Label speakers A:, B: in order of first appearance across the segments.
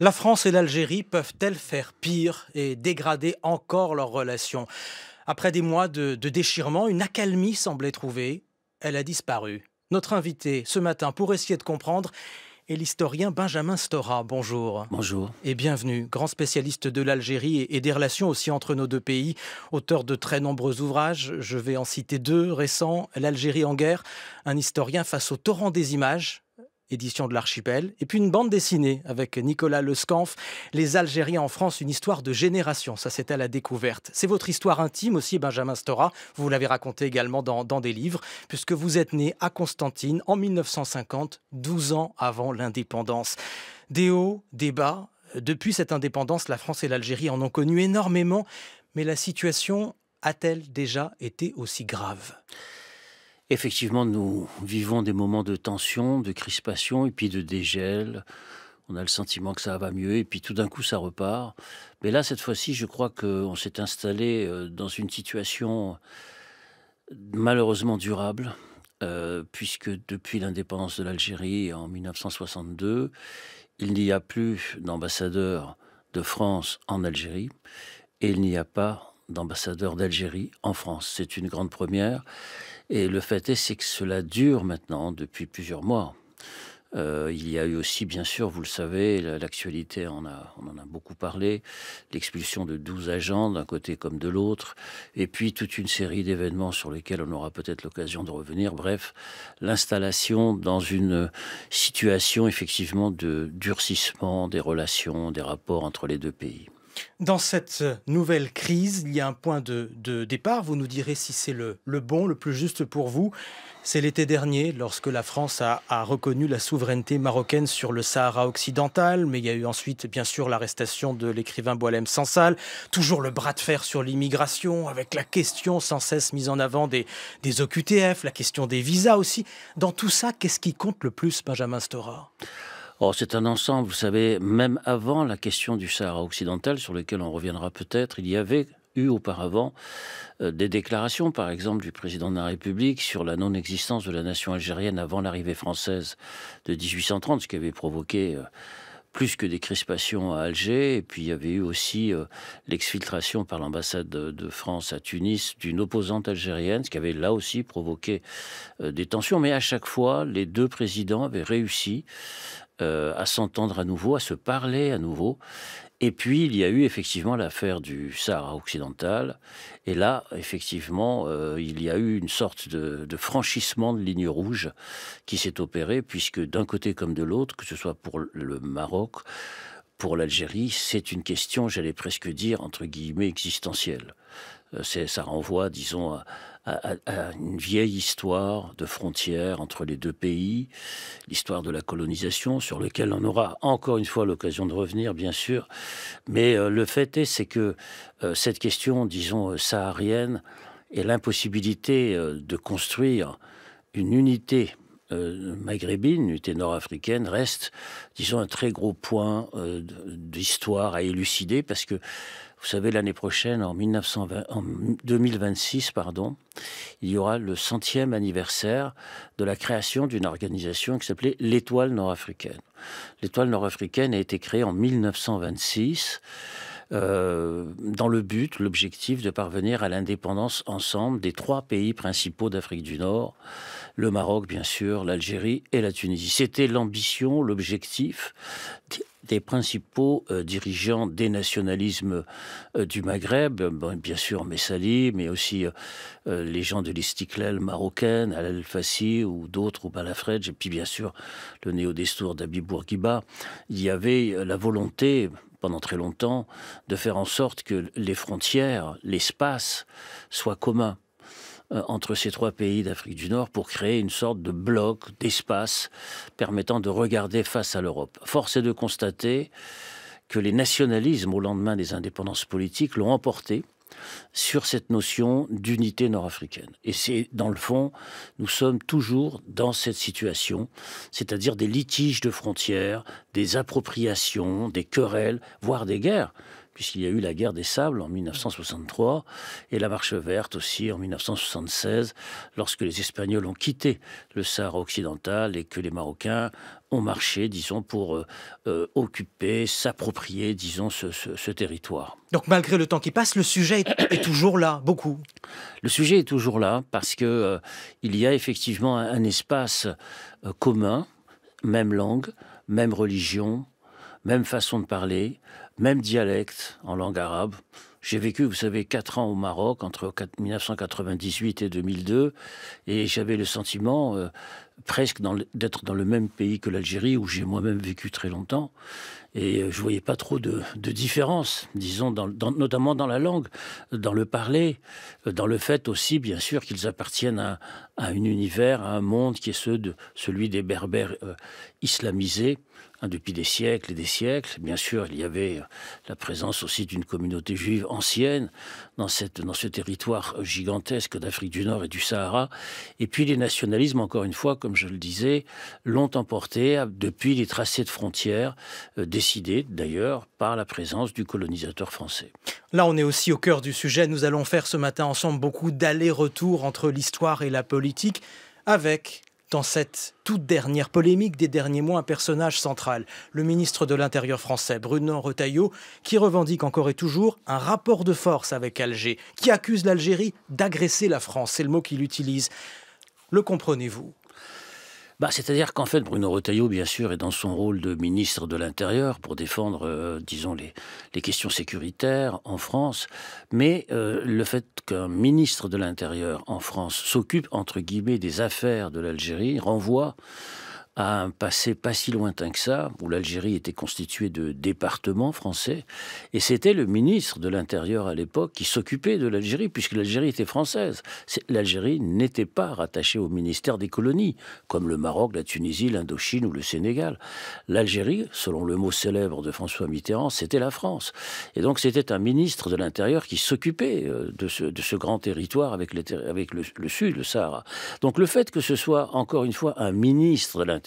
A: La France et l'Algérie peuvent-elles faire pire et dégrader encore leurs relations? Après des mois de déchirement, une accalmie semblait trouvée. Elle a disparu. Notre invité ce matin pour essayer de comprendre est l'historien Benjamin Stora. Bonjour.
B: Bonjour.
A: Et bienvenue, grand spécialiste de l'Algérie et des relations aussi entre nos deux pays, auteur de très nombreux ouvrages. Je vais en citer deux récents: L'Algérie en guerre, un historien face au torrent des images, édition de l'Archipel, et puis une bande dessinée avec Nicolas Lescanf, Les Algériens en France, une histoire de génération. Ça, c'était à la découverte. C'est votre histoire intime aussi, Benjamin Stora. Vous l'avez raconté également dans des livres, puisque vous êtes né à Constantine en 1950, 12 ans avant l'indépendance. Des hauts, des bas. Depuis cette indépendance, la France et l'Algérie en ont connu énormément, mais la situation a-t-elle déjà été aussi grave ?
B: Effectivement, nous vivons des moments de tension, de crispation et puis de dégel. On a le sentiment que ça va mieux et puis tout d'un coup ça repart. Mais là, cette fois-ci, je crois qu'on s'est installé dans une situation malheureusement durable, puisque depuis l'indépendance de l'Algérie en 1962, il n'y a plus d'ambassadeur de France en Algérie et il n'y a pas d'ambassadeur d'Algérie en France. C'est une grande première. Et le fait est, c'est que cela dure maintenant depuis plusieurs mois. Il y a eu aussi, bien sûr, vous le savez, l'actualité, on en a beaucoup parlé, l'expulsion de 12 agents d'un côté comme de l'autre, et puis toute une série d'événements sur lesquels on aura peut-être l'occasion de revenir. Bref, l'installation dans une situation effectivement de durcissement des relations, des rapports entre les deux pays.
A: Dans cette nouvelle crise, il y a un point de départ. Vous nous direz si c'est le bon, le plus juste pour vous. C'est l'été dernier, lorsque la France a reconnu la souveraineté marocaine sur le Sahara occidental. Mais il y a eu ensuite, bien sûr, l'arrestation de l'écrivain Boualem Sansal. Toujours le bras de fer sur l'immigration, avec la question sans cesse mise en avant des OQTF, la question des visas aussi. Dans tout ça, qu'est-ce qui compte le plus, Benjamin Stora ?
B: Oh, c'est un ensemble, vous savez, même avant la question du Sahara occidental, sur lequel on reviendra peut-être, il y avait eu auparavant des déclarations, par exemple, du président de la République sur la non-existence de la nation algérienne avant l'arrivée française de 1830, ce qui avait provoqué plus que des crispations à Alger. Et puis il y avait eu aussi l'exfiltration par l'ambassade de France à Tunis d'une opposante algérienne, ce qui avait là aussi provoqué des tensions. Mais à chaque fois, les deux présidents avaient réussi à s'entendre à nouveau, à se parler à nouveau. Et puis, il y a eu effectivement l'affaire du Sahara occidental. Et là, effectivement, il y a eu une sorte de franchissement de ligne rouge qui s'est opéré, puisque d'un côté comme de l'autre, que ce soit pour le Maroc, pour l'Algérie, c'est une question, j'allais presque dire, entre guillemets, existentielle. Ça renvoie, disons, à une vieille histoire de frontières entre les deux pays, l'histoire de la colonisation, sur laquelle on aura encore une fois l'occasion de revenir, bien sûr. Mais le fait est, c'est que cette question, disons, saharienne, et l'impossibilité de construire une unité maghrébine, une unité nord-africaine, reste, disons, un très gros point d'histoire à élucider, parce que vous savez, l'année prochaine, en 2026, pardon, il y aura le 100e anniversaire de la création d'une organisation qui s'appelait l'Étoile nord-africaine. L'Étoile nord-africaine a été créée en 1926 dans l'objectif de parvenir à l'indépendance ensemble des trois pays principaux d'Afrique du Nord, le Maroc, bien sûr, l'Algérie et la Tunisie. C'était l'ambition, l'objectif des principaux dirigeants des nationalismes du Maghreb, bien sûr Messali, mais aussi les gens de l'Istiklal marocaine, Al Fassi ou d'autres, ou Balafredj, et puis bien sûr le néo-destour d'Habib Bourguiba. Il y avait la volonté, pendant très longtemps, de faire en sorte que les frontières, l'espace, soient communs entre ces trois pays d'Afrique du Nord pour créer une sorte de bloc, d'espace permettant de regarder face à l'Europe. Force est de constater que les nationalismes, au lendemain des indépendances politiques, l'ont emporté sur cette notion d'unité nord-africaine. Et c'est, dans le fond, nous sommes toujours dans cette situation, c'est-à-dire des litiges de frontières, des appropriations, des querelles, voire des guerres, puisqu'il y a eu la guerre des Sables en 1963 et la Marche verte aussi en 1976, lorsque les Espagnols ont quitté le Sahara occidental et que les Marocains ont marché, disons, pour occuper, s'approprier, disons, ce territoire.
A: Donc malgré le temps qui passe, le sujet est toujours là, beaucoup.
B: Le sujet est toujours là parce que il y a effectivement un espace commun, même langue, même religion, même façon de parler, même dialecte en langue arabe. J'ai vécu, vous savez, 4 ans au Maroc, entre 1998 et 2002, et j'avais le sentiment presque d'être dans le même pays que l'Algérie, où j'ai moi-même vécu très longtemps. Et je ne voyais pas trop de différence, disons, notamment dans la langue, dans le parler, dans le fait aussi, bien sûr, qu'ils appartiennent à un univers, à un monde qui est celui des Berbères islamisés, depuis des siècles et des siècles. Bien sûr, il y avait la présence aussi d'une communauté juive ancienne dans ce territoire gigantesque d'Afrique du Nord et du Sahara. Et puis les nationalismes, encore une fois, comme je le disais, l'ont emporté depuis les tracés de frontières, décidés d'ailleurs par la présence du colonisateur français.
A: Là, on est aussi au cœur du sujet. Nous allons faire ce matin ensemble beaucoup d'allers-retours entre l'histoire et la politique, avec, dans cette toute dernière polémique des derniers mois, un personnage central, le ministre de l'Intérieur français, Bruno Retailleau, qui revendique encore et toujours un rapport de force avec Alger, qui accuse l'Algérie d'agresser la France, c'est le mot qu'il utilise. Le comprenez-vous ?
B: C'est-à-dire qu'en fait, Bruno Retailleau, bien sûr, est dans son rôle de ministre de l'Intérieur pour défendre, disons, les questions sécuritaires en France. Mais le fait qu'un ministre de l'Intérieur en France s'occupe, entre guillemets, des affaires de l'Algérie renvoie à un passé pas si lointain que ça, où l'Algérie était constituée de départements français, et c'était le ministre de l'Intérieur à l'époque qui s'occupait de l'Algérie, puisque l'Algérie était française. L'Algérie n'était pas rattachée au ministère des colonies, comme le Maroc, la Tunisie, l'Indochine ou le Sénégal. L'Algérie, selon le mot célèbre de François Mitterrand, c'était la France. Et donc c'était un ministre de l'Intérieur qui s'occupait de ce grand territoire avec le Sud, le Sahara. Donc le fait que ce soit, encore une fois, un ministre de l'Intérieur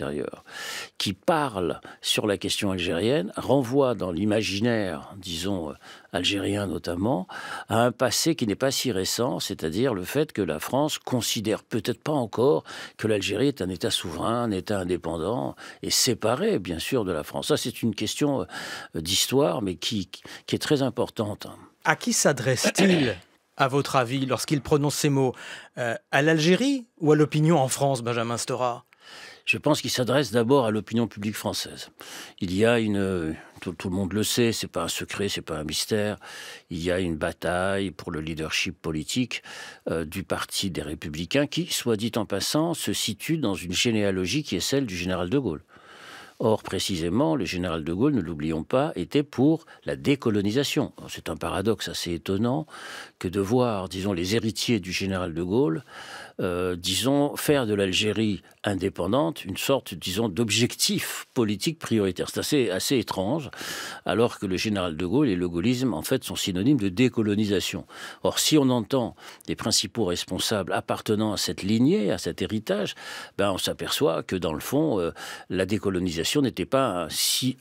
B: qui parle sur la question algérienne renvoie dans l'imaginaire, disons, algérien notamment, à un passé qui n'est pas si récent, c'est-à-dire le fait que la France considère peut-être pas encore que l'Algérie est un État souverain, un État indépendant et séparé, bien sûr, de la France. Ça, c'est une question d'histoire, mais qui est très importante.
A: À qui s'adresse-t-il, à votre avis, lorsqu'il prononce ces mots ? À l'Algérie ou à l'opinion en France, Benjamin Stora ?
B: Je pense qu'il s'adresse d'abord à l'opinion publique française. Il y a tout le monde le sait, c'est pas un secret, c'est pas un mystère. Il y a une bataille pour le leadership politique du Parti des Républicains qui, soit dit en passant, se situe dans une généalogie qui est celle du général de Gaulle. Or, précisément, le général de Gaulle, ne l'oublions pas, était pour la décolonisation. C'est un paradoxe assez étonnant que de voir, disons, les héritiers du général de Gaulle, disons, faire de l'Algérie indépendante une sorte, disons, d'objectif politique prioritaire. C'est assez étrange, alors que le général de Gaulle et le gaullisme, en fait, sont synonymes de décolonisation. Or, si on entend les principaux responsables appartenant à cette lignée, à cet héritage, on s'aperçoit que, dans le fond, la décolonisation n'était pas un si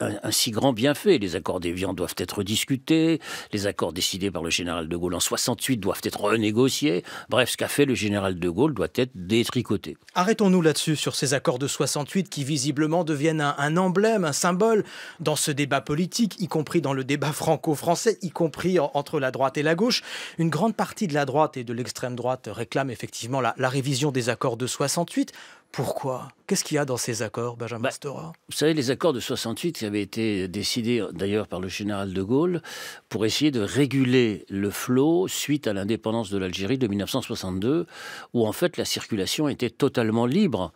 B: grand bienfait. Les accords d'Évian doivent être discutés, les accords décidés par le général de Gaulle en 68 doivent être renégociés. Bref, ce qu'a fait le général de Gaulle doit être détricoté.
A: Arrêtons-nous là-dessus, sur ces accords de 68 qui visiblement deviennent un emblème, un symbole dans ce débat politique, y compris dans le débat franco-français, y compris entre la droite et la gauche. Une grande partie de la droite et de l'extrême droite réclame effectivement la révision des accords de 68. Pourquoi ? Qu'est-ce qu'il y a dans ces accords, Benjamin Stora ?
B: Vous savez, les accords de 68 qui avaient été décidés d'ailleurs par le général de Gaulle pour essayer de réguler le flot suite à l'indépendance de l'Algérie de 1962, où en fait la circulation était totalement libre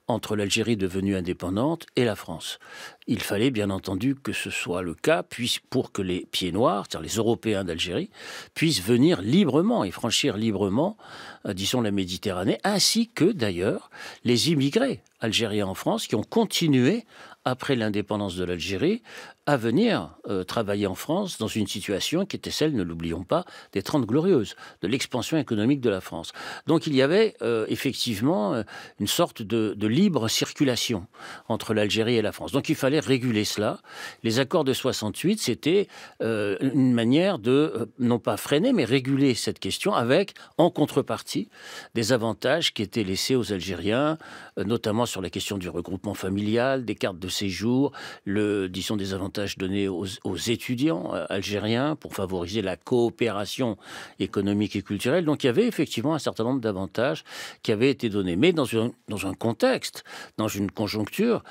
B: entre l'Algérie devenue indépendante et la France. Il fallait bien entendu que ce soit le cas pour que les pieds noirs, c'est-à-dire les Européens d'Algérie, puissent venir librement et franchir librement, disons, la Méditerranée, ainsi que d'ailleurs les immigrés algériens en France qui ont continué après l'indépendance de l'Algérie, à venir travailler en France dans une situation qui était celle, ne l'oublions pas, des 30 Glorieuses, de l'expansion économique de la France. Donc il y avait effectivement une sorte de libre circulation entre l'Algérie et la France. Donc il fallait réguler cela. Les accords de 68, c'était une manière de, non pas freiner, mais réguler cette question avec, en contrepartie, des avantages qui étaient laissés aux Algériens, notamment sur la question du regroupement familial, des cartes de séjour, disons des avantages donnés aux étudiants algériens pour favoriser la coopération économique et culturelle. Donc il y avait effectivement un certain nombre d'avantages qui avaient été donnés. Mais dans un contexte, dans une conjoncture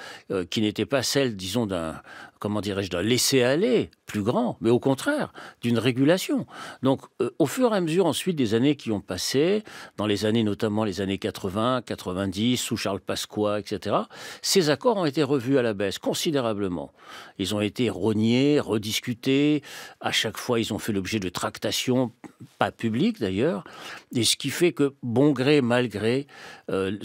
B: qui n'était pas celle, disons, d'un laisser-aller plus grand, mais au contraire, d'une régulation. Donc, au fur et à mesure, ensuite, des années qui ont passé, dans les années, notamment les années 80, 90, sous Charles Pasqua, etc., ces accords ont été revus à la baisse considérablement. Ils ont été rognés, rediscutés. À chaque fois, ils ont fait l'objet de tractations, pas publiques d'ailleurs. Et ce qui fait que, bon gré, mal gré,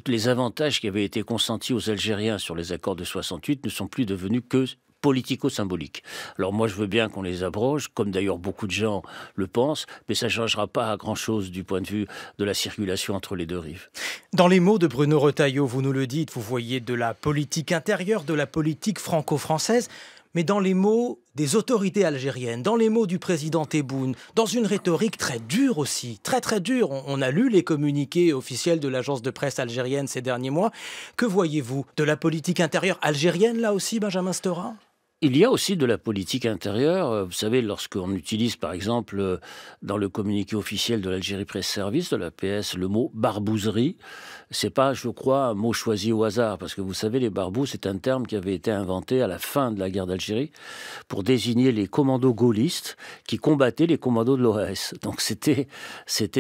B: les avantages qui avaient été consentis aux Algériens sur les accords de 68 ne sont plus devenus que politico-symboliques. Alors moi, je veux bien qu'on les abroge, comme d'ailleurs beaucoup de gens le pensent, mais ça ne changera pas à grand-chose du point de vue de la circulation entre les deux rives.
A: Dans les mots de Bruno Retailleau, vous nous le dites, vous voyez de la politique intérieure, de la politique franco-française, mais dans les mots des autorités algériennes, dans les mots du président Tebboune, dans une rhétorique très dure aussi, très très dure. On a lu les communiqués officiels de l'agence de presse algérienne ces derniers mois. Que voyez-vous de la politique intérieure algérienne là aussi, Benjamin Stora ?
B: Il y a aussi de la politique intérieure. Vous savez, lorsqu'on utilise, par exemple, dans le communiqué officiel de l'Algérie Presse Service, de la PS, le mot barbouzerie, c'est pas, je crois, un mot choisi au hasard, parce que vous savez, les barbous, c'est un terme qui avait été inventé à la fin de la guerre d'Algérie pour désigner les commandos gaullistes qui combattaient les commandos de l'OAS. Donc c'était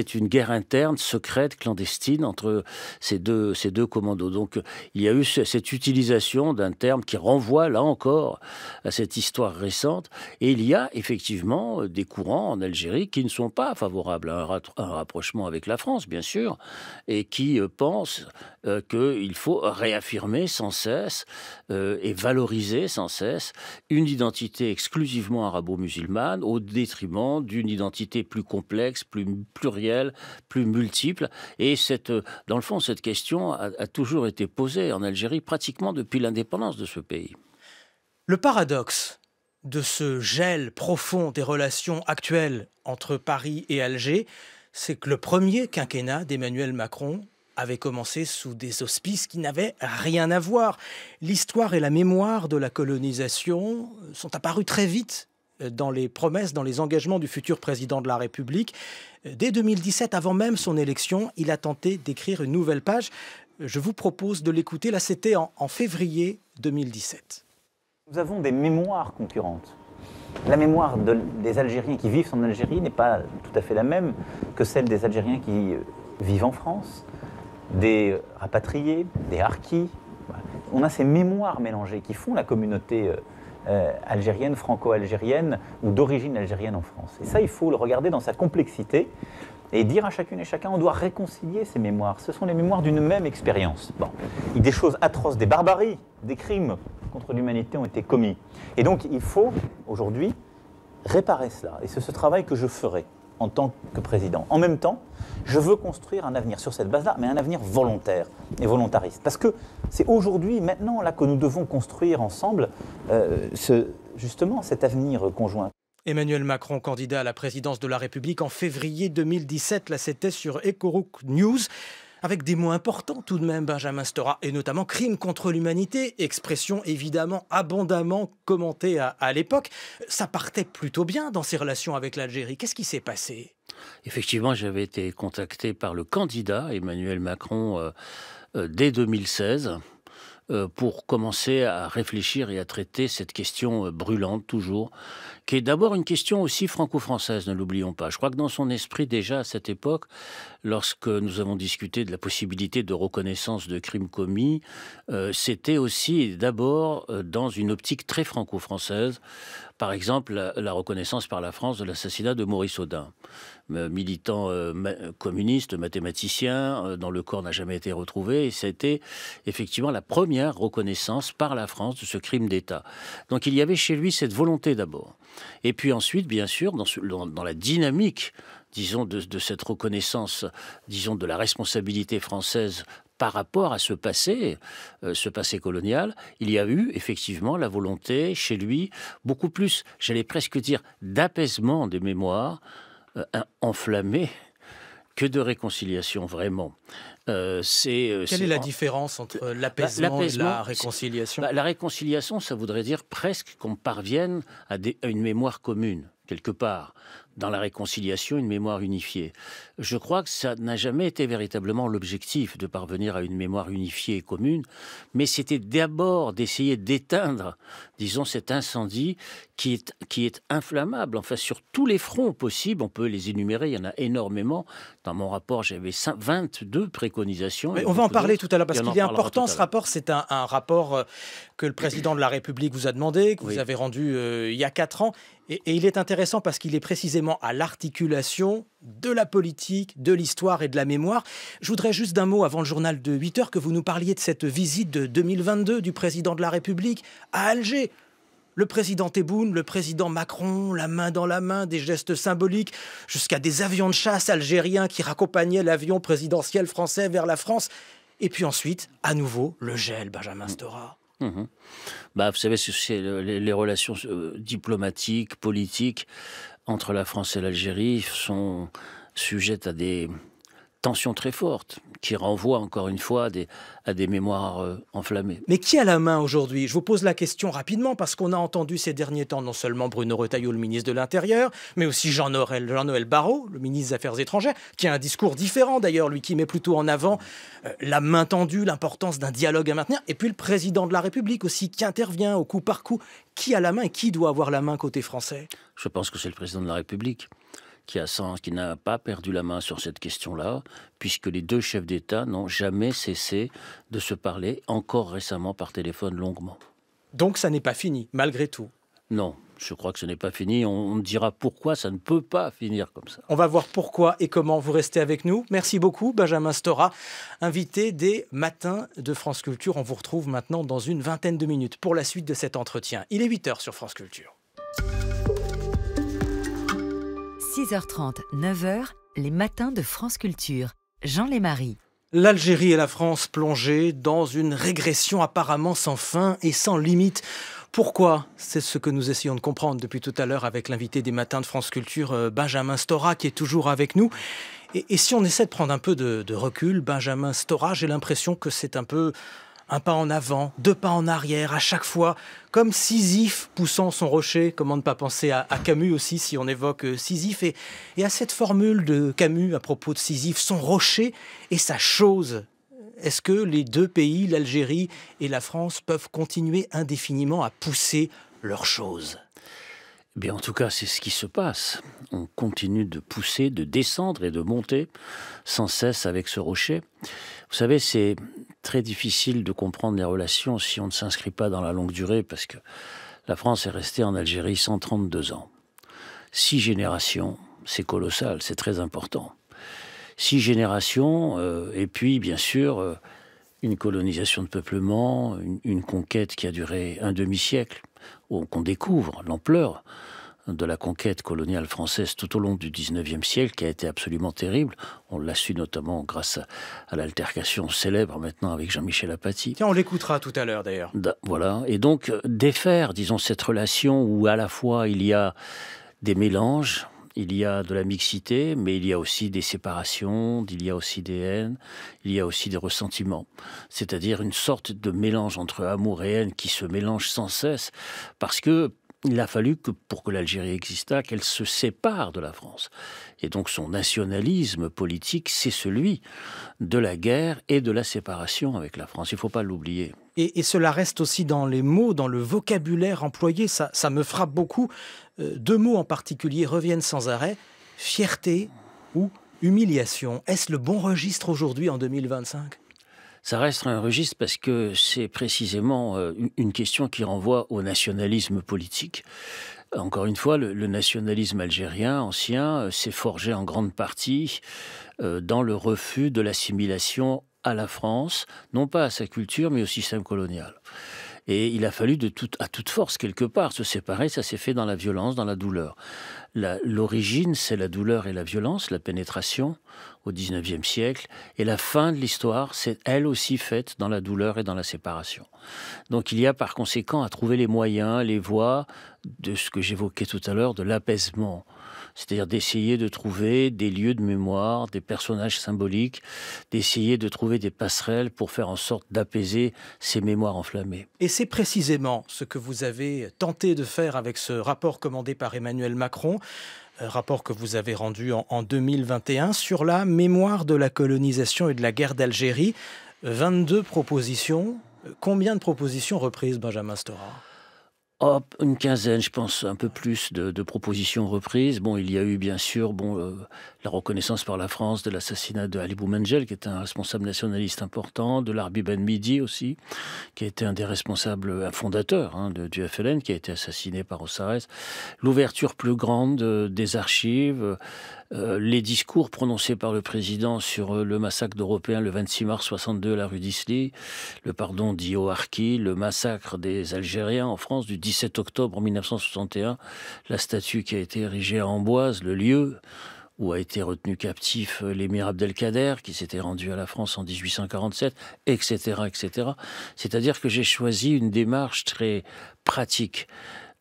B: une guerre interne, secrète, clandestine entre ces deux commandos. Donc il y a eu cette utilisation d'un terme qui renvoie, là encore, à cette histoire récente. Et il y a effectivement des courants en Algérie qui ne sont pas favorables à un rapprochement avec la France, bien sûr, et qui pensent qu'il faut réaffirmer sans cesse et valoriser sans cesse une identité exclusivement arabo-musulmane au détriment d'une identité plus complexe, plus plurielle, plus multiple. Et dans le fond, cette question a toujours été posée en Algérie pratiquement depuis l'indépendance de ce pays.
A: Le paradoxe de ce gel profond des relations actuelles entre Paris et Alger, c'est que le premier quinquennat d'Emmanuel Macron avait commencé sous des auspices qui n'avaient rien à voir. L'histoire et la mémoire de la colonisation sont apparues très vite dans les promesses, dans les engagements du futur président de la République. Dès 2017, avant même son élection, il a tenté d'écrire une nouvelle page. Je vous propose de l'écouter. Là, c'était en février 2017.
C: Nous avons des mémoires concurrentes. La mémoire des Algériens qui vivent en Algérie n'est pas tout à fait la même que celle des Algériens qui vivent en France, des rapatriés, des harkis. On a ces mémoires mélangées qui font la communauté algérienne, franco-algérienne ou d'origine algérienne en France. Et ça, il faut le regarder dans sa complexité et dire à chacune et chacun, on doit réconcilier ces mémoires. Ce sont les mémoires d'une même expérience. Bon. Et des choses atroces, des barbaries, des crimes contre l'humanité ont été commis. Et donc, il faut, aujourd'hui, réparer cela. Et c'est ce travail que je ferai en tant que président. En même temps, je veux construire un avenir sur cette base-là, mais un avenir volontaire et volontariste. Parce que c'est aujourd'hui, maintenant, là, que nous devons construire ensemble, justement, cet avenir conjoint.
A: Emmanuel Macron, candidat à la présidence de la République en février 2017, là c'était sur Ecorouc News, avec des mots importants tout de même, Benjamin Stora, et notamment crime contre l'humanité, expression évidemment abondamment commentée à l'époque. Ça partait plutôt bien dans ses relations avec l'Algérie. Qu'est-ce qui s'est passé ?
B: Effectivement, j'avais été contacté par le candidat Emmanuel Macron dès 2016. Pour commencer à réfléchir et à traiter cette question brûlante toujours, qui est d'abord une question aussi franco-française, ne l'oublions pas. Je crois que dans son esprit déjà à cette époque, lorsque nous avons discuté de la possibilité de reconnaissance de crimes commis, c'était aussi d'abord dans une optique très franco-française, par exemple la reconnaissance par la France de l'assassinat de Maurice Audin, militant communiste, mathématicien, dont le corps n'a jamais été retrouvé, et c'était effectivement la première reconnaissance par la France de ce crime d'État. Donc il y avait chez lui cette volonté d'abord. Et puis ensuite, bien sûr, dans la dynamique, disons, de cette reconnaissance, disons, de la responsabilité française par rapport à ce passé colonial, il y a eu effectivement la volonté chez lui, beaucoup plus, j'allais presque dire, d'apaisement des mémoires enflammées que de réconciliation, vraiment.
A: Quelle est la différence entre l'apaisement et la réconciliation?
B: La réconciliation, ça voudrait dire presque qu'on parvienne à une mémoire commune, quelque part. Dans la réconciliation, une mémoire unifiée. Je crois que ça n'a jamais été véritablement l'objectif de parvenir à une mémoire unifiée et commune, mais c'était d'abord d'essayer d'éteindre, disons, cet incendie qui est inflammable, enfin, sur tous les fronts possibles. On peut les énumérer, il y en a énormément. Dans mon rapport, j'avais 22 préconisations.
A: Mais on va en parler tout à l'heure, parce qu'il est important, ce rapport. C'est un rapport que le président de la République vous a demandé, que vous avez rendu il y a 4 ans. Et il est intéressant parce qu'il est précisément à l'articulation de la politique, de l'histoire et de la mémoire. Je voudrais juste d'un mot avant le journal de 8 heures que vous nous parliez de cette visite de 2022 du président de la République à Alger. Le président Tebboune, le président Macron, la main dans la main, des gestes symboliques, jusqu'à des avions de chasse algériens qui raccompagnaient l'avion présidentiel français vers la France. Et puis ensuite, à nouveau, le gel, Benjamin Stora.
B: Vous savez, c'est les relations diplomatiques, politiques entre la France et l'Algérie sont sujettes à des tensions très fortes qui renvoient encore une fois à des mémoires enflammées.
A: Mais qui a la main aujourd'hui? Je vous pose la question rapidement parce qu'on a entendu ces derniers temps non seulement Bruno Retailleau, le ministre de l'Intérieur, mais aussi Jean-Noël Barrot, le ministre des Affaires étrangères, qui a un discours différent d'ailleurs, lui qui met plutôt en avant la main tendue, l'importance d'un dialogue à maintenir, et puis le président de la République aussi qui intervient au coup par coup. Qui a la main et qui doit avoir la main côté français?
B: Je pense que c'est le président de la République qui n'a pas perdu la main sur cette question-là, puisque les deux chefs d'État n'ont jamais cessé de se parler, encore récemment par téléphone longuement.
A: Donc ça n'est pas fini, malgré tout?
B: Non, je crois que ce n'est pas fini. On dira pourquoi ça ne peut pas finir comme ça.
A: On va voir pourquoi et comment. Vous restez avec nous. Merci beaucoup, Benjamin Stora, invité des Matins de France Culture. On vous retrouve maintenant dans une vingtaine de minutes pour la suite de cet entretien. Il est 8h sur France Culture.
D: 6h30, 9h, les Matins de France Culture. Jean Lémarie.
A: L'Algérie et la France plongées dans une régression apparemment sans fin et sans limite. Pourquoi? C'est ce que nous essayons de comprendre depuis tout à l'heure avec l'invité des Matins de France Culture, Benjamin Stora, qui est toujours avec nous. Et si on essaie de prendre un peu de recul, Benjamin Stora, j'ai l'impression que c'est un peu un pas en avant, 2 pas en arrière à chaque fois, comme Sisyphe poussant son rocher. Comment ne pas penser à Camus aussi si on évoque Sisyphe et à cette formule de Camus à propos de Sisyphe, son rocher et sa chose. Est-ce que les deux pays, l'Algérie et la France, peuvent continuer indéfiniment à pousser leur chose?
B: En tout cas, c'est ce qui se passe. On continue de pousser, de descendre et de monter sans cesse avec ce rocher. Vous savez, c'est très difficile de comprendre les relations si on ne s'inscrit pas dans la longue durée, parce que la France est restée en Algérie 132 ans. 6 générations, c'est colossal, c'est très important. 6 générations, et puis bien sûr, une colonisation de peuplement, une conquête qui a duré un demi-siècle, où on découvre l'ampleur de la conquête coloniale française tout au long du 19e siècle, qui a été absolument terrible. On l'a su notamment grâce à l'altercation célèbre maintenant avec Jean-Michel Apathy.
A: Tiens, on l'écoutera tout à l'heure d'ailleurs.
B: Voilà, et donc défaire, disons, cette relation où à la fois il y a des mélanges, il y a de la mixité, mais il y a aussi des séparations, il y a aussi des haines, il y a aussi des ressentiments. C'est-à-dire une sorte de mélange entre amour et haine qui se mélange sans cesse, parce que il a fallu que, pour que l'Algérie existât, qu'elle se sépare de la France. Et donc son nationalisme politique, c'est celui de la guerre et de la séparation avec la France. Il ne faut pas l'oublier.
A: Et cela reste aussi dans les mots, dans le vocabulaire employé. Ça me frappe beaucoup. 2 mots en particulier reviennent sans arrêt. Fierté ou humiliation. Est-ce le bon registre aujourd'hui en 2025 ?
B: Ça reste un registre parce que c'est précisément une question qui renvoie au nationalisme politique. Encore une fois, le nationalisme algérien ancien s'est forgé en grande partie dans le refus de l'assimilation à la France, non pas à sa culture, mais au système colonial. Et il a fallu à toute force, quelque part, se séparer. Ça s'est fait dans la violence, dans la douleur. L'origine, c'est la douleur et la violence, la pénétration au XIXe siècle. Et la fin de l'histoire, c'est elle aussi faite dans la douleur et dans la séparation. Donc il y a par conséquent à trouver les moyens, les voies de ce que j'évoquais tout à l'heure, de l'apaisement. C'est-à-dire d'essayer de trouver des lieux de mémoire, des personnages symboliques, d'essayer de trouver des passerelles pour faire en sorte d'apaiser ces mémoires enflammées.
A: Et c'est précisément ce que vous avez tenté de faire avec ce rapport commandé par Emmanuel Macron, rapport que vous avez rendu en 2021 sur la mémoire de la colonisation et de la guerre d'Algérie. 22 propositions. Combien de propositions reprises, Benjamin Stora ?
B: Une quinzaine, je pense, un peu plus de propositions reprises. Bon, il y a eu bien sûr la reconnaissance par la France de l'assassinat de Ali Boumendjel, qui était un responsable nationaliste important, de Larbi Ben Midi aussi, qui a été un des responsables, un fondateur du FLN, qui a été assassiné par Osiris. L'ouverture plus grande des archives, les discours prononcés par le président sur le massacre d'Européens le 26 mars 62 à la rue d'Isly, le pardon d'Io Harki, le massacre des Algériens en France du 17 octobre 1961, la statue qui a été érigée à Amboise, le lieu où a été retenu captif l'émir Abdelkader, qui s'était rendu à la France en 1847, etc., etc. C'est-à-dire que j'ai choisi une démarche très pratique,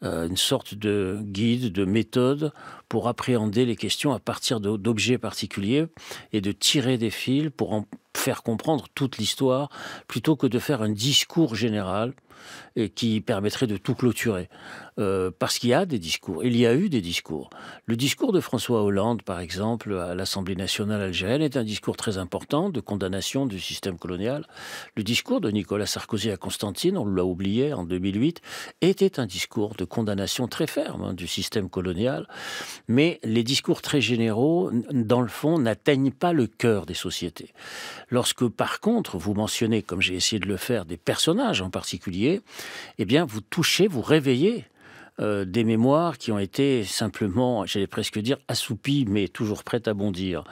B: une sorte de guide, de méthode pour appréhender les questions à partir d'objets particuliers et de tirer des fils pour en faire comprendre toute l'histoire, plutôt que de faire un discours général et qui permettrait de tout clôturer. Parce qu'il y a des discours, il y a eu des discours. Le discours de François Hollande, par exemple, à l'Assemblée nationale algérienne, est un discours très important de condamnation du système colonial. Le discours de Nicolas Sarkozy à Constantine, on l'a oublié en 2008, était un discours de condamnation très ferme du système colonial. Mais les discours très généraux, dans le fond, n'atteignent pas le cœur des sociétés. Lorsque, par contre, vous mentionnez, comme j'ai essayé de le faire, des personnages en particulier, eh bien, vous touchez, vous réveillez des mémoires qui ont été simplement, j'allais presque dire, assoupies, mais toujours prêtes à bondir.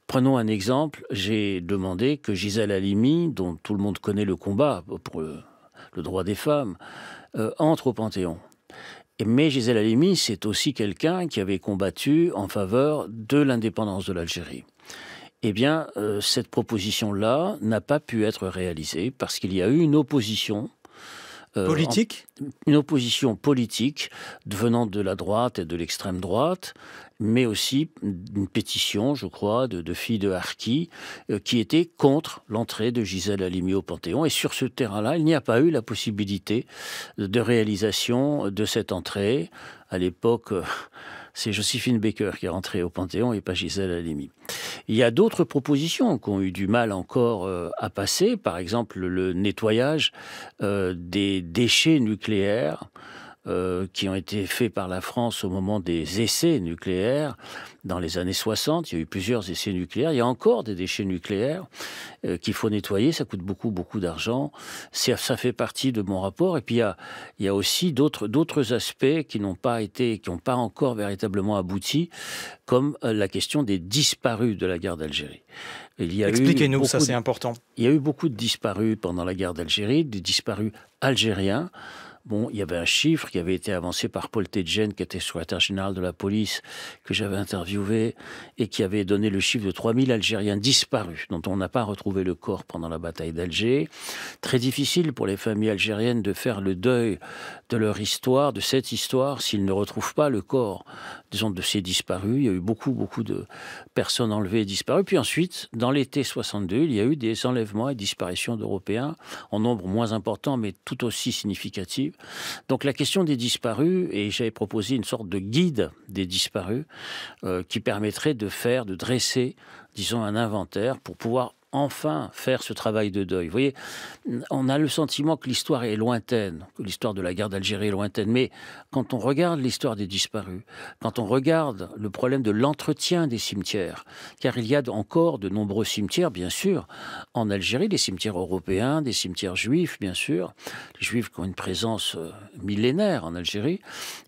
B: Prenons un exemple, j'ai demandé que Gisèle Halimi, dont tout le monde connaît le combat pour le droit des femmes, entre au Panthéon. Mais Gisèle Halimi, c'est aussi quelqu'un qui avait combattu en faveur de l'indépendance de l'Algérie. Eh bien, cette proposition-là n'a pas pu être réalisée parce qu'il y a eu une opposition
A: politique ?
B: Une opposition politique venant de la droite et de l'extrême droite, mais aussi une pétition, je crois, de filles de Harki, qui était contre l'entrée de Gisèle Halimi au Panthéon. Et sur ce terrain-là, il n'y a pas eu la possibilité de réalisation de cette entrée. À l'époque, c'est Joséphine Baker qui est rentrée au Panthéon et pas Gisèle Halimi. Il y a d'autres propositions qui ont eu du mal encore à passer, par exemple le nettoyage des déchets nucléaires qui ont été faits par la France au moment des essais nucléaires dans les années 60. Il y a eu plusieurs essais nucléaires. Il y a encore des déchets nucléaires qu'il faut nettoyer. Ça coûte beaucoup, beaucoup d'argent. Ça fait partie de mon rapport. Et puis, il y a aussi d'autres aspects qui n'ont pas encore véritablement abouti, comme la question des disparus de la guerre d'Algérie.
A: Expliquez-nous, ça c'est important.
B: Il y a eu beaucoup de disparus pendant la guerre d'Algérie, des disparus algériens. Bon, il y avait un chiffre qui avait été avancé par Paul Tedjen, qui était secrétaire général de la police, que j'avais interviewé, et qui avait donné le chiffre de 3000 Algériens disparus, dont on n'a pas retrouvé le corps pendant la bataille d'Alger. Très difficile pour les familles algériennes de faire le deuil de leur histoire, de cette histoire, s'ils ne retrouvent pas le corps, disons, de ces disparus. Il y a eu beaucoup, beaucoup de personnes enlevées et disparues. Puis ensuite, dans l'été 62, il y a eu des enlèvements et disparitions d'Européens, en nombre moins important, mais tout aussi significatif. Donc la question des disparus, et j'avais proposé une sorte de guide des disparus qui permettrait de dresser, disons, un inventaire pour pouvoir enfin faire ce travail de deuil. Vous voyez, on a le sentiment que l'histoire est lointaine, que l'histoire de la guerre d'Algérie est lointaine, mais quand on regarde l'histoire des disparus, quand on regarde le problème de l'entretien des cimetières, car il y a encore de nombreux cimetières, bien sûr, en Algérie, des cimetières européens, des cimetières juifs, bien sûr, les juifs qui ont une présence millénaire en Algérie,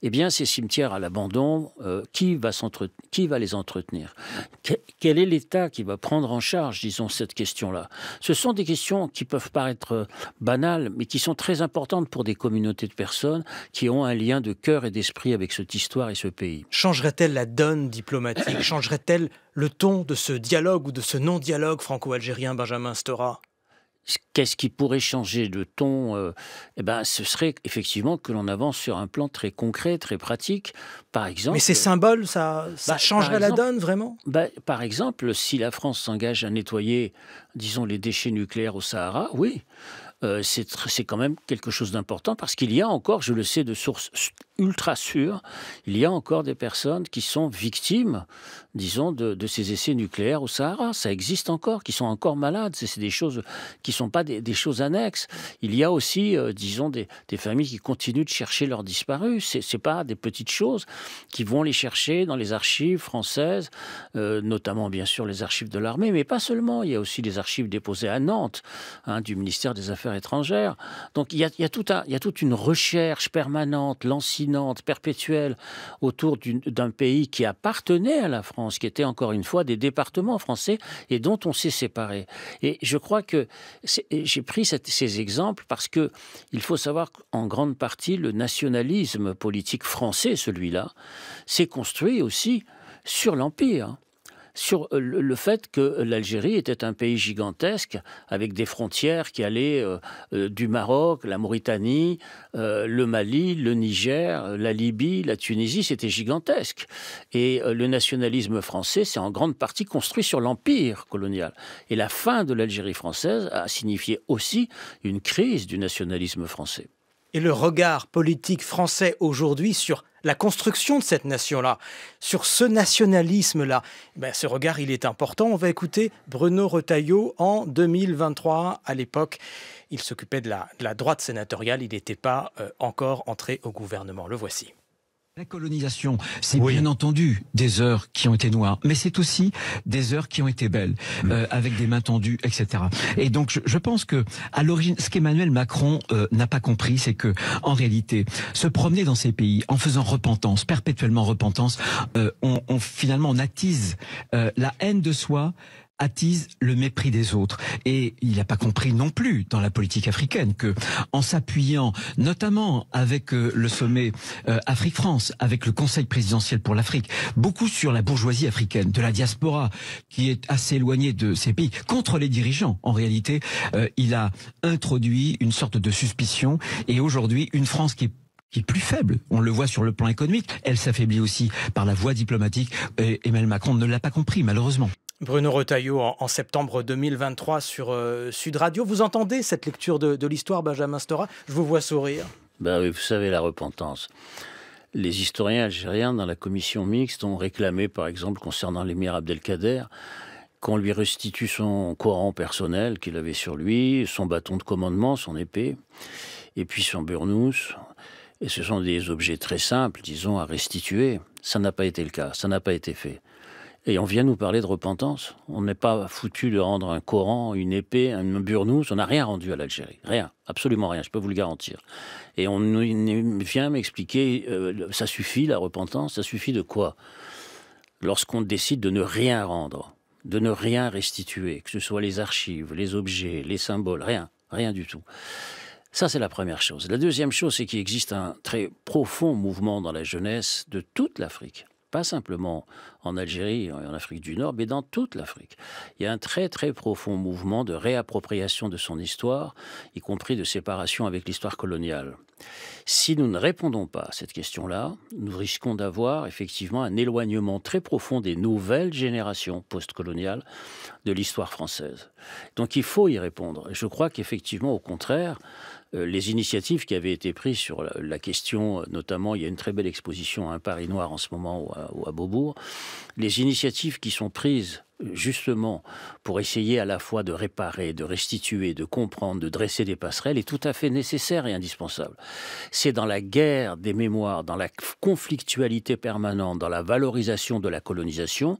B: eh bien, ces cimetières à l'abandon, qui va les entretenir ? Quel est l'État qui va prendre en charge, disons, cette cette question-là. Ce sont des questions qui peuvent paraître banales, mais qui sont très importantes pour des communautés de personnes qui ont un lien de cœur et d'esprit avec cette histoire et ce pays.
A: Changerait-elle la donne diplomatique? Changerait-elle le ton de ce dialogue ou de ce non-dialogue franco-algérien, Benjamin Stora?
B: Qu'est-ce qui pourrait changer de ton ce serait effectivement que l'on avance sur un plan très concret, très pratique. Par exemple,
A: mais ces symboles, ça changerait la donne, vraiment?
B: Par exemple, si la France s'engage à nettoyer, disons, les déchets nucléaires au Sahara, oui. C'est quand même quelque chose d'important parce qu'il y a encore, je le sais de sources ultra sûres, il y a encore des personnes qui sont victimes, disons, de ces essais nucléaires au Sahara. Ça existe encore, qui sont encore malades. C'est des choses qui ne sont pas des choses annexes. Il y a aussi, disons, des familles qui continuent de chercher leurs disparus. Ce n'est pas des petites choses qui vont les chercher dans les archives françaises, notamment, bien sûr, les archives de l'armée, mais pas seulement. Il y a aussi des archives déposées à Nantes, du ministère des Affaires étrangères. Donc il y a toute une recherche permanente, lancinante, perpétuelle autour d'un pays qui appartenait à la France, qui était encore une fois des départements français et dont on s'est séparé. Et je crois que j'ai pris ces exemples parce que il faut savoir qu'en grande partie le nationalisme politique français, celui-là, s'est construit aussi sur l'Empire. Sur le fait que l'Algérie était un pays gigantesque avec des frontières qui allaient du Maroc, la Mauritanie, le Mali, le Niger, la Libye, la Tunisie, c'était gigantesque. Et le nationalisme français s'est en grande partie construit sur l'empire colonial. Et la fin de l'Algérie française a signifié aussi une crise du nationalisme français.
A: Et le regard politique français aujourd'hui sur la construction de cette nation-là, sur ce nationalisme-là, ce regard, il est important. On va écouter Bruno Retailleau en 2023. À l'époque, il s'occupait de la droite sénatoriale. Il n'était pas encore entré au gouvernement. Le voici.
E: La colonisation, c'est bien entendu des heures qui ont été noires, mais c'est aussi des heures qui ont été belles, avec des mains tendues, etc. Et donc, je pense que à l'origine, ce qu'Emmanuel Macron n'a pas compris, c'est que, en réalité, se promener dans ces pays en faisant repentance, perpétuellement repentance, finalement, on attise la haine de soi, attise le mépris des autres. Et il n'a pas compris non plus dans la politique africaine que, en s'appuyant notamment avec le sommet Afrique-France, avec le Conseil présidentiel pour l'Afrique, beaucoup sur la bourgeoisie africaine, de la diaspora, qui est assez éloignée de ces pays, contre les dirigeants. En réalité, il a introduit une sorte de suspicion et aujourd'hui, une France qui est plus faible. On le voit sur le plan économique. Elle s'affaiblit aussi par la voie diplomatique. Et Emmanuel Macron ne l'a pas compris, malheureusement.
A: Bruno Retailleau, en septembre 2023 sur Sud Radio. Vous entendez cette lecture de l'histoire, Benjamin Stora? Je vous vois sourire.
B: Oui, vous savez, la repentance. Les historiens algériens, dans la commission mixte, ont réclamé, par exemple, concernant l'émir Abdelkader, qu'on lui restitue son Coran personnel qu'il avait sur lui, son bâton de commandement, son épée, et puis son burnous. Et ce sont des objets très simples, disons, à restituer. Ça n'a pas été le cas, ça n'a pas été fait. Et on vient nous parler de repentance. On n'est pas foutu de rendre un Coran, une épée, un burnous. On n'a rien rendu à l'Algérie. Rien. Absolument rien. Je peux vous le garantir. Et on vient m'expliquer, ça suffit la repentance. Ça suffit de quoi? Lorsqu'on décide de ne rien rendre, de ne rien restituer, que ce soit les archives, les objets, les symboles, rien. Rien du tout. Ça, c'est la première chose. La deuxième chose, c'est qu'il existe un très profond mouvement dans la jeunesse de toute l'Afrique. Pas simplement en Algérie et en Afrique du Nord, mais dans toute l'Afrique. Il y a un très très profond mouvement de réappropriation de son histoire, y compris de séparation avec l'histoire coloniale. Si nous ne répondons pas à cette question-là, nous risquons d'avoir effectivement un éloignement très profond des nouvelles générations post-coloniales de l'histoire française. Donc il faut y répondre. Et je crois qu'effectivement, au contraire, les initiatives qui avaient été prises sur la question, notamment, il y a une très belle exposition à un Paris noir en ce moment ou à Beaubourg, les initiatives qui sont prises justement pour essayer à la fois de réparer, de restituer, de comprendre, de dresser des passerelles est tout à fait nécessaire et indispensable. C'est dans la guerre des mémoires, dans la conflictualité permanente, dans la valorisation de la colonisation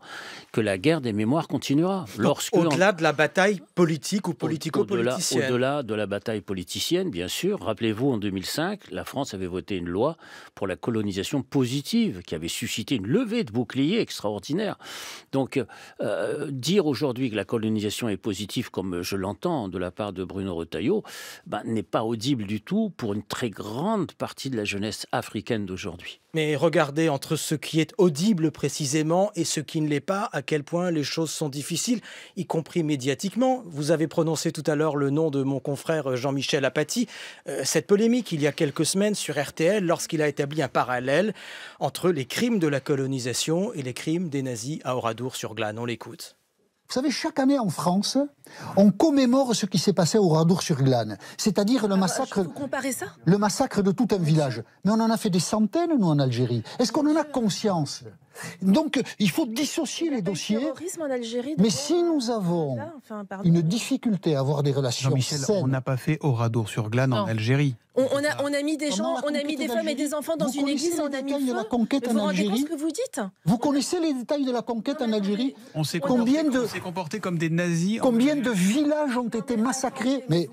B: que la guerre des mémoires continuera.
A: Au-delà de la bataille politique ou politico-politicienne.
B: Au-delà de la bataille politicienne, bien sûr. Rappelez-vous, en 2005, la France avait voté une loi pour la colonisation positive qui avait suscité une levée de boucliers extraordinaire. Donc, dire aujourd'hui que la colonisation est positive, comme je l'entends de la part de Bruno Retailleau, n'est pas audible du tout pour une très grande partie de la jeunesse africaine d'aujourd'hui.
A: Mais regardez entre ce qui est audible précisément et ce qui ne l'est pas, à quel point les choses sont difficiles, y compris médiatiquement. Vous avez prononcé tout à l'heure le nom de mon confrère Jean-Michel Apathy. Cette polémique, il y a quelques semaines sur RTL, lorsqu'il a établi un parallèle entre les crimes de la colonisation et les crimes des nazis à Oradour-sur-Glane. On l'écoute.
F: Vous savez, chaque année en France, on commémore ce qui s'est passé à Oradour-sur-Glane, c'est-à-dire le massacre.
G: Vous comparez ça ?
F: Le massacre de tout un village. Mais on en a fait des centaines, nous, en Algérie. Est-ce qu'on en a conscience ? Donc, il faut dissocier les dossiers.
G: Terrorisme en Algérie.
F: Mais si nous avons une difficulté à avoir des relations
H: Jean-Michel,
F: saines...
H: on n'a pas fait Oradour-sur-Glane en Algérie.
G: On a mis des gens, on a mis des femmes et des enfants dans une église, on a mis
F: de la conquête en Algérie.
G: Ce que vous dites ?
F: Vous connaissez les détails de la conquête en Algérie ?
H: On s'est comporté comme des nazis.
F: Combien de villages ont été massacrés ? Mais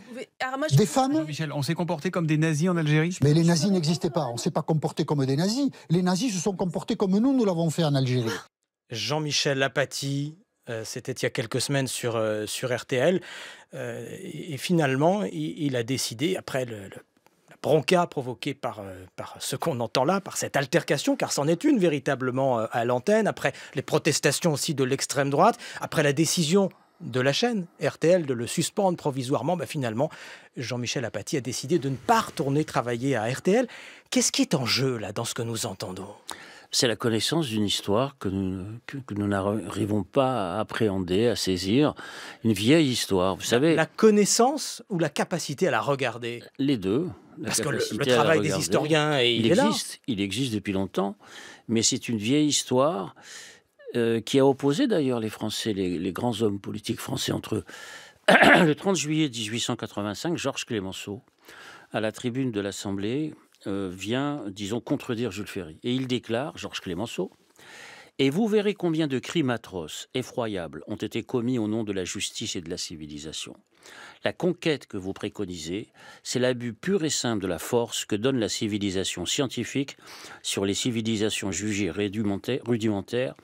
F: des femmes ?
H: Jean-Michel, on s'est comporté comme des nazis en Algérie.
F: Mais les nazis n'existaient pas. On ne s'est pas comporté comme des nazis. Les nazis se sont comportés comme nous l'avons fait en Algérie.
A: Jean-Michel Apathy, c'était il y a quelques semaines sur RTL. Et finalement, il a décidé, après la bronca provoquée par ce qu'on entend là, par cette altercation, car c'en est une véritablement à l'antenne, après les protestations aussi de l'extrême droite, après la décision de la chaîne RTL de le suspendre provisoirement, finalement, Jean-Michel Apathy a décidé de ne pas retourner travailler à RTL. Qu'est-ce qui est en jeu là dans ce que nous entendons ?
B: C'est la connaissance d'une histoire que nous n'arrivons pas à appréhender, à saisir. Une vieille histoire, vous savez.
A: La connaissance ou la capacité à la regarder ?
B: Les deux.
A: Parce que le travail des historiens,
B: il existe depuis longtemps, mais c'est une vieille histoire qui a opposé d'ailleurs les Français, les grands hommes politiques français entre eux. Le 30 juillet 1885, Georges Clemenceau, à la tribune de l'Assemblée, vient, disons, contredire Jules Ferry. Et il déclare, Georges Clemenceau, « Et vous verrez combien de crimes atroces, effroyables, ont été commis au nom de la justice et de la civilisation. La conquête que vous préconisez, c'est l'abus pur et simple de la force que donne la civilisation scientifique sur les civilisations jugées rudimentaires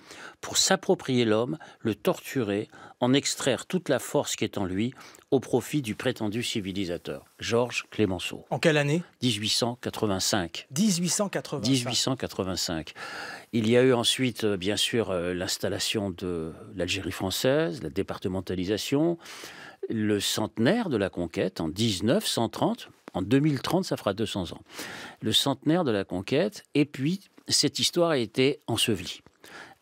B: pour s'approprier l'homme, le torturer, en extraire toute la force qui est en lui au profit du prétendu civilisateur. » Georges Clemenceau.
A: En quelle année ?
B: 1885.
A: 1885.
B: Il y a eu ensuite, bien sûr, l'installation de l'Algérie française, la départementalisation, le centenaire de la conquête en 1930. En 2030, ça fera 200 ans. Le centenaire de la conquête, et puis cette histoire a été ensevelie.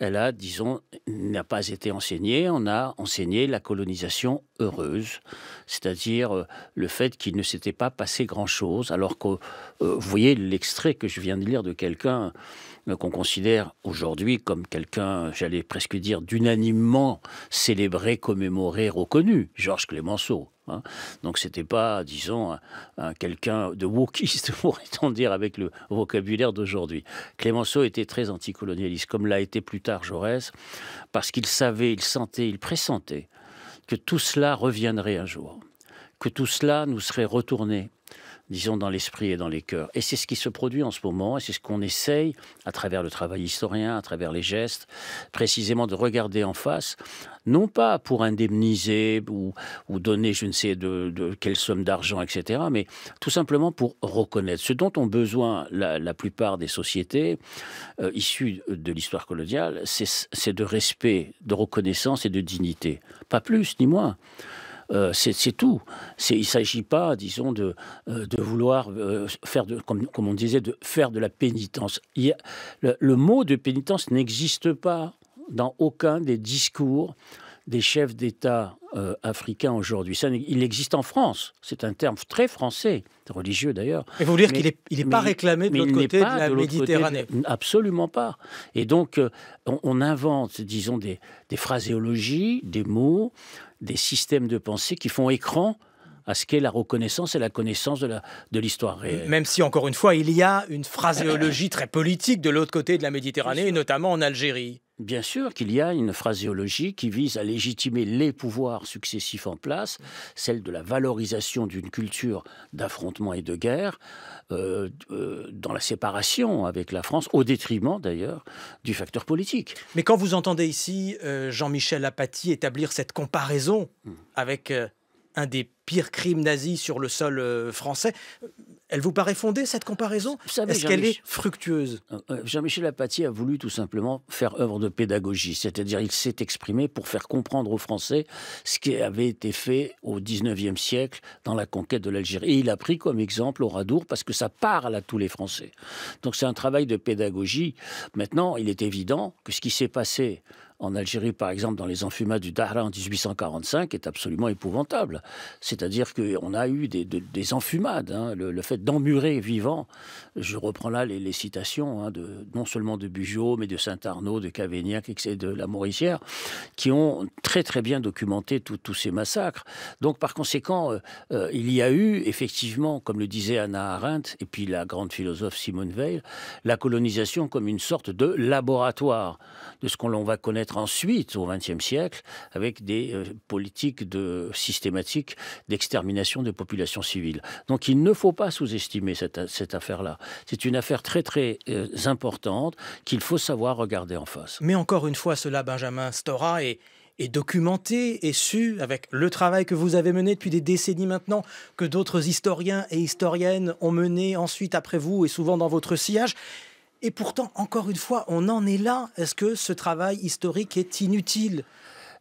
B: Elle a, disons, n'a pas été enseignée. On a enseigné la colonisation heureuse, c'est-à-dire le fait qu'il ne s'était pas passé grand-chose, alors que, vous voyez l'extrait que je viens de lire de quelqu'un qu'on considère aujourd'hui comme quelqu'un, j'allais presque dire, d'unanimement célébré, commémoré, reconnu, Georges Clemenceau. Donc c'était pas, disons, quelqu'un de wokiste, pourrait-on dire, avec le vocabulaire d'aujourd'hui. Clemenceau était très anticolonialiste, comme l'a été plus tard Jaurès, parce qu'il savait, il sentait, il pressentait que tout cela reviendrait un jour, que tout cela nous serait retourné, disons, dans l'esprit et dans les cœurs. Et c'est ce qui se produit en ce moment, et c'est ce qu'on essaye, à travers le travail historien, à travers les gestes, précisément de regarder en face, non pas pour indemniser ou donner je ne sais de quelle somme d'argent, etc., mais tout simplement pour reconnaître. Ce dont ont besoin la plupart des sociétés issues de l'histoire coloniale, c'est de respect, de reconnaissance et de dignité. Pas plus ni moins. C'est tout. Il ne s'agit pas, disons, de vouloir faire, comme on disait, de faire de la pénitence. Le mot de pénitence n'existe pas dans aucun des discours des chefs d'État africains aujourd'hui. Il existe en France. C'est un terme très français, religieux d'ailleurs.
A: Et vous voulez dire qu'il n'est pas réclamé de l'autre côté de la Méditerranée ?
B: Absolument pas. Et donc, on invente, disons, des phraséologies, des mots, des systèmes de pensée qui font écran à ce qu'est la reconnaissance et la connaissance de l'histoire réelle.
A: Même si, encore une fois, il y a une phraséologie très politique de l'autre côté de la Méditerranée, et notamment en Algérie.
B: Bien sûr qu'il y a une phraséologie qui vise à légitimer les pouvoirs successifs en place, celle de la valorisation d'une culture d'affrontement et de guerre, dans la séparation avec la France, au détriment d'ailleurs du facteur politique.
A: Mais quand vous entendez ici Jean-Michel Apathy établir cette comparaison avec un des pires crimes nazis sur le sol français, elle vous paraît fondée, cette comparaison? Est-ce qu'elle est fructueuse?
B: Jean-Michel Apathy a voulu tout simplement faire œuvre de pédagogie, c'est-à-dire il s'est exprimé pour faire comprendre aux Français ce qui avait été fait au XIXe siècle dans la conquête de l'Algérie. Et il a pris comme exemple Oradour parce que ça parle à tous les Français. Donc c'est un travail de pédagogie. Maintenant, il est évident que ce qui s'est passé en Algérie, par exemple, dans les enfumades du Dahra en 1845, est absolument épouvantable. C'est-à-dire qu'on a eu des enfumades. Hein, le fait d'emmurer vivant, je reprends là les citations, hein, non seulement de Bugeaud, mais de Saint-Arnaud, de Cavaignac et de la Mauricière, qui ont très très bien documenté tous ces massacres. Donc par conséquent, il y a eu effectivement, comme le disait Hannah Arendt, et puis la grande philosophe Simone Weil, la colonisation comme une sorte de laboratoire de ce qu'on va connaître ensuite, au XXe siècle, avec des politiques systématiques d'extermination des populations civiles. Donc il ne faut pas sous-estimer cette affaire-là. C'est une affaire très très importante qu'il faut savoir regarder en face.
A: Mais encore une fois, cela, Benjamin Stora, est documenté et su avec le travail que vous avez mené depuis des décennies maintenant, que d'autres historiens et historiennes ont mené ensuite après vous et souvent dans votre sillage. Et pourtant, encore une fois, on en est là. Est-ce que ce travail historique est inutile?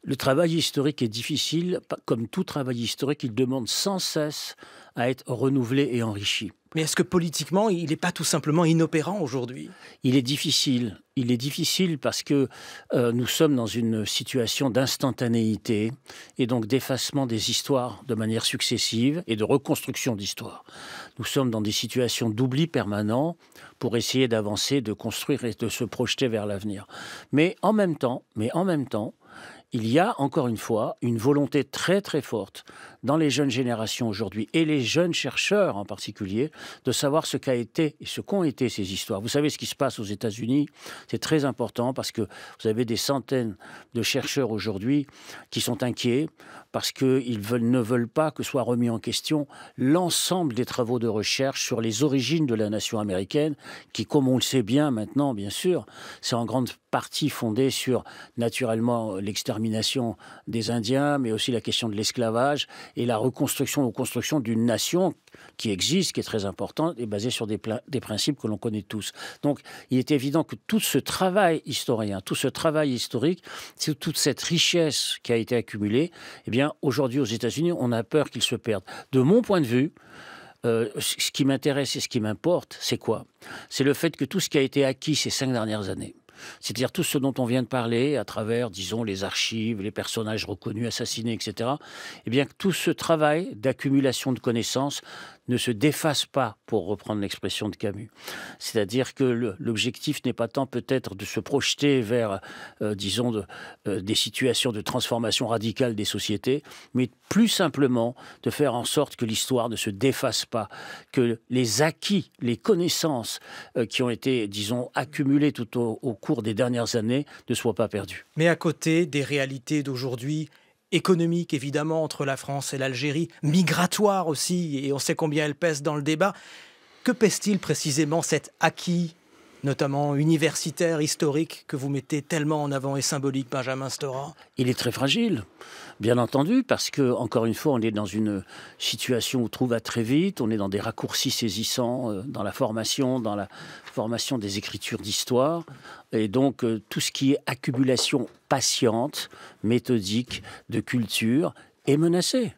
B: Le travail historique est difficile. Comme tout travail historique, il demande sans cesse à être renouvelé et enrichi.
A: Mais est-ce que politiquement, il n'est pas tout simplement inopérant aujourd'hui?
B: Il est difficile. Il est difficile parce que nous sommes dans une situation d'instantanéité et donc d'effacement des histoires de manière successive et de reconstruction d'histoire. Nous sommes dans des situations d'oubli permanent pour essayer d'avancer, de construire et de se projeter vers l'avenir. Mais en même temps, il y a, encore une fois, une volonté très très forte dans les jeunes générations aujourd'hui, et les jeunes chercheurs en particulier, de savoir ce qu'a été et ce qu'ont été ces histoires. Vous savez ce qui se passe aux États-Unis, c'est très important parce que vous avez des centaines de chercheurs aujourd'hui qui sont inquiets parce qu'ils ne veulent pas que soit remis en question l'ensemble des travaux de recherche sur les origines de la nation américaine, qui, comme on le sait bien maintenant, bien sûr, c'est en grande partie fondé sur, naturellement, l'extermination des Indiens, mais aussi la question de l'esclavage et la reconstruction ou construction d'une nation qui existe, qui est très importante et basée sur des principes que l'on connaît tous. Donc, il est évident que tout ce travail historien, tout ce travail historique, toute cette richesse qui a été accumulée, eh bien, aujourd'hui aux États-Unis, on a peur qu'il se perde. De mon point de vue, ce qui m'intéresse et ce qui m'importe, c'est quoi? C'est le fait que tout ce qui a été acquis ces 5 dernières années, c'est-à-dire tout ce dont on vient de parler à travers, disons, les archives, les personnages reconnus, assassinés, etc., eh bien, tout ce travail d'accumulation de connaissances ne se défasse pas, pour reprendre l'expression de Camus. C'est-à-dire que l'objectif n'est pas tant peut-être de se projeter vers, disons, des situations de transformation radicale des sociétés, mais plus simplement de faire en sorte que l'histoire ne se défasse pas, que les acquis, les connaissances qui ont été, disons, accumulées tout au cours des dernières années ne soient pas perdues.
A: Mais à côté des réalités d'aujourd'hui, économique évidemment entre la France et l'Algérie, migratoire aussi, et on sait combien elle pèse dans le débat. Que pèse-t-il précisément cet acquis, notamment universitaire, historique, que vous mettez tellement en avant et symbolique, Benjamin Stora?
B: Il est très fragile, bien entendu, parce que, encore une fois, on est dans une situation où tout va très vite, on est dans des raccourcis saisissants dans la formation des écritures d'histoire, et donc tout ce qui est accumulation patiente, méthodique, de culture, est menacé.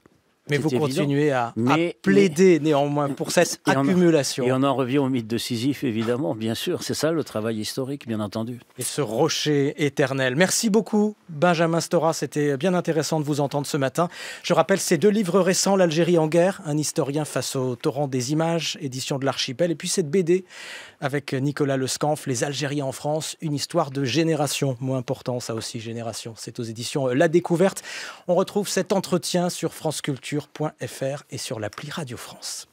A: Mais vous continuez à plaider néanmoins pour cette accumulation.
B: Et on en revient au mythe de Sisyphe, évidemment, bien sûr. C'est ça le travail historique, bien entendu.
A: Et ce rocher éternel. Merci beaucoup, Benjamin Stora. C'était bien intéressant de vous entendre ce matin. Je rappelle ces 2 livres récents, L'Algérie en guerre, un historien face au torrent des images, édition de l'Archipel. Et puis cette BD avec Nicolas Lescanf, Les Algériens en France, une histoire de génération. Mot important, ça aussi, génération. C'est aux éditions La Découverte. On retrouve cet entretien sur franceculture.fr et sur l'appli Radio France.